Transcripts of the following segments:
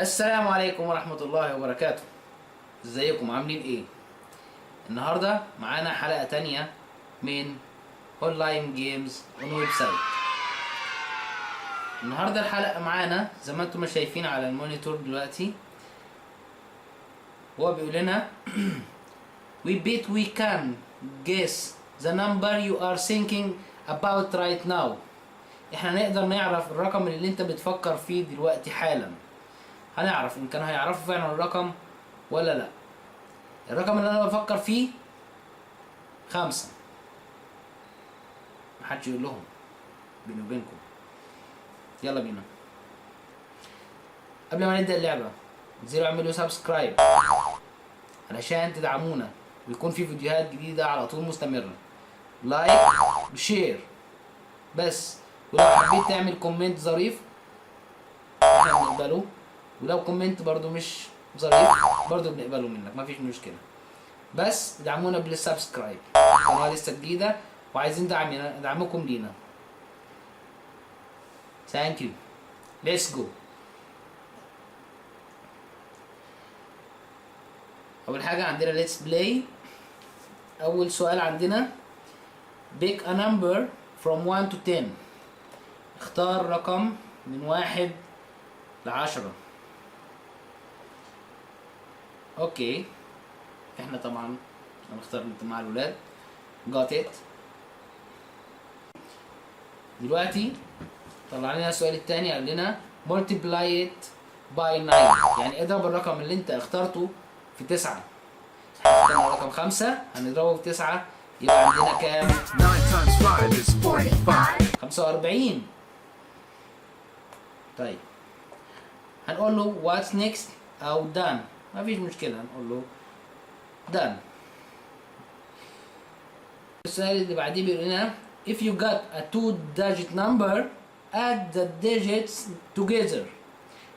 السلام عليكم ورحمة الله وبركاته. ازيكم عاملين ايه؟ النهاردة معانا حلقة تانية من اونلاين جيمز اون ويب سايت. النهاردة الحلقة معانا زي ما انتم شايفين على المونيتور دلوقتي، هو بيقول لنا we bet we can guess the number you are thinking about right now. احنا نقدر نعرف الرقم اللي انت بتفكر فيه دلوقتي حالا. هنعرف ان كانوا هيعرفوا فعلا الرقم ولا لا. الرقم اللي انا بفكر فيه 5. محدش يقول لهم بيني وبينكم. يلا بينا. قبل ما نبدأ اللعبة انزلوا اعملوا سبسكرايب علشان تدعمونا ويكون في فيديوهات جديدة على طول مستمرة. لايك وشير بس، ولو حبيت تعمل كومنت ظريف احنا بنقبله، ولو كومنت برضو مش ظريف برضو بنقبله منك، مفيش مشكلة. بس دعمونا بالسبسكرايب، القناة لسه جديدة وعايزين دعمكم لينا. ثانك يو. ليتس جو. اول حاجة عندنا ليتس بلاي. اول سؤال عندنا pick a number from 1 to 10. اختار رقم من 1 ل10. اوكي، احنا طبعا هنختار مع الولاد. got it. دلوقتي طلع لنا السؤال الثاني، قال لنا multiply it by 9، يعني اضرب الرقم اللي انت اخترته في 9. اخترنا رقم 5 هنضربه في 9 يبقى عندنا كام؟ 9 times 5 is 45. 45. طيب هنقول له what's next او done، مفيش مشكلة، هنقول له done. السؤال اللي بعديه بيقول لنا if you got a 2-digit number add the digits together.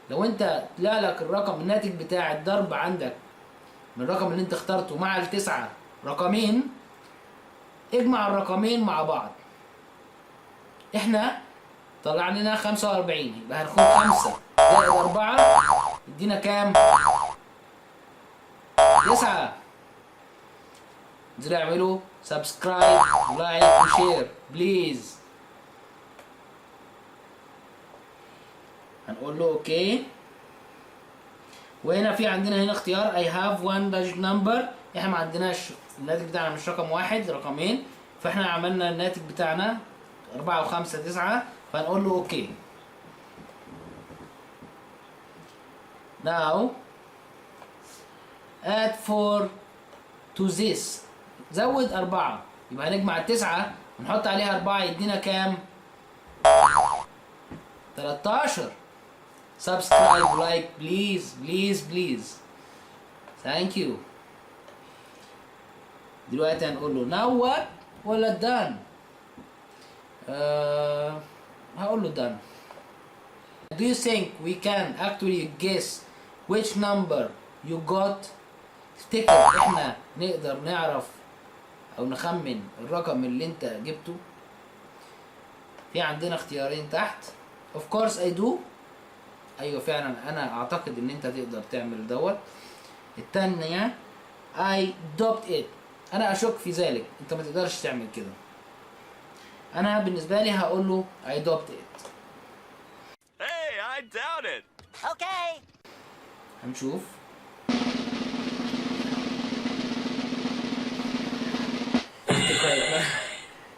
لو انت طلع لك الرقم الناتج بتاع الضرب عندك من الرقم اللي انت اخترته مع ال9 رقمين، اجمع الرقمين مع بعض. احنا طلع لنا 45، يبقى هناخد 5 زائد 4 يدينا كام؟ 9. انزلوا اعملوا سبسكرايب ولايك وشير بليز. هنقول له اوكي. وهنا في عندنا هنا اختيار I have 1 digit number. احنا ما عندناش الناتج بتاعنا مش رقم واحد، رقمين، فاحنا عملنا الناتج بتاعنا 4 و5 9، فهنقول له اوكي. now add 4 to this. زود 4 يبقى هنجمع ال9 ونحط عليها 4 يدينا كام؟ 13. سبسكرايب لايك بليز بليز بليز. ثانك يو. دلوقتي هنقول له now what ولا done؟ هقول له done. Do you think we can actually guess which number you got؟ تفتكر احنا نقدر نعرف او نخمن الرقم اللي انت جبته؟ في عندنا اختيارين تحت. of course I do. ايوه فعلا انا اعتقد ان انت تقدر تعمل دوت. التانية I doubt it، انا اشك في ذلك، انت ما تقدرش تعمل كده. انا بالنسبة لي هقول له I doubt it. Hey, I doubt it. Okay. هنشوف.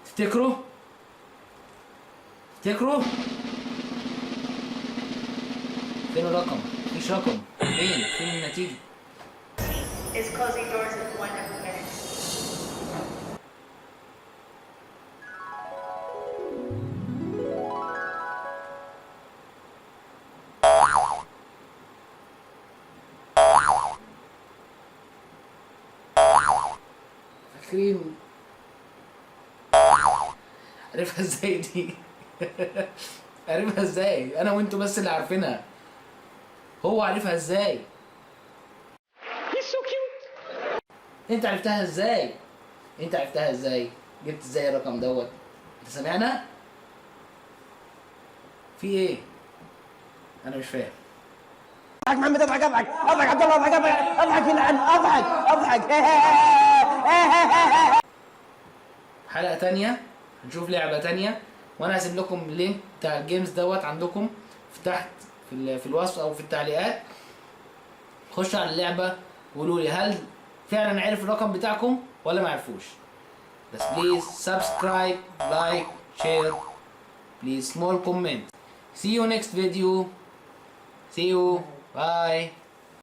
تفتكروا فين الرقم؟ مفيش رقم. فين النتيجة؟ is closing doors in 1 minute. فاكرين عرفها ازاي دي؟ عرفها ازاي؟ انا وانتوا بس اللي عارفينها، هو عارفها ازاي؟ انت عرفتها ازاي؟ جبت ازاي الرقم دوت؟ انت سامعنا؟ في ايه؟ انا مش فاهم. اضحك محمد، اضحك اضحك اضحك عبد الله، اضحك اضحك اضحك يلعن، اضحك اضحك. حلقة تانية هنشوف لعبة تانية، وانا هسيب لكم اللينك بتاع الجيمز دوت عندكم في تحت في الوصف او في التعليقات. خشوا على اللعبة وقولوا لي هل فعلا عرف الرقم بتاعكم ولا ما عرفوش. بس بليز سبسكرايب، لايك، شير، please small comment. See you next video. See you. Bye.